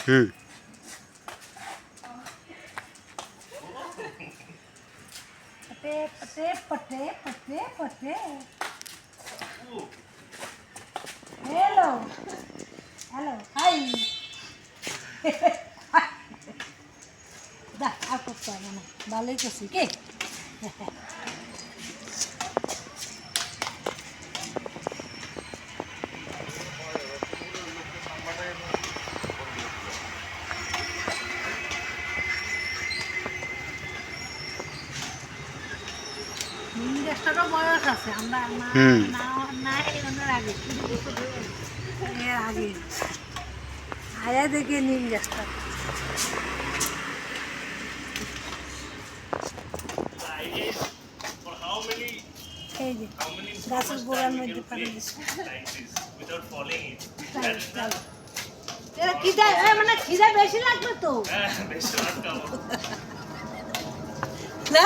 হুম। पटे पटे पटे पटे पटे हेलो हेलो हाय दा आपको क्या ना बाले को सीखे নিমগাছটারও বয়স আছে আমরা না না না এর আগে এর আগে আয়া দেখে নিম গাছটা এই যে গাছের গোড়ার মধ্যে পানি দিচ্ছে খিদা মানে খিদা বেশি লাগবে তো না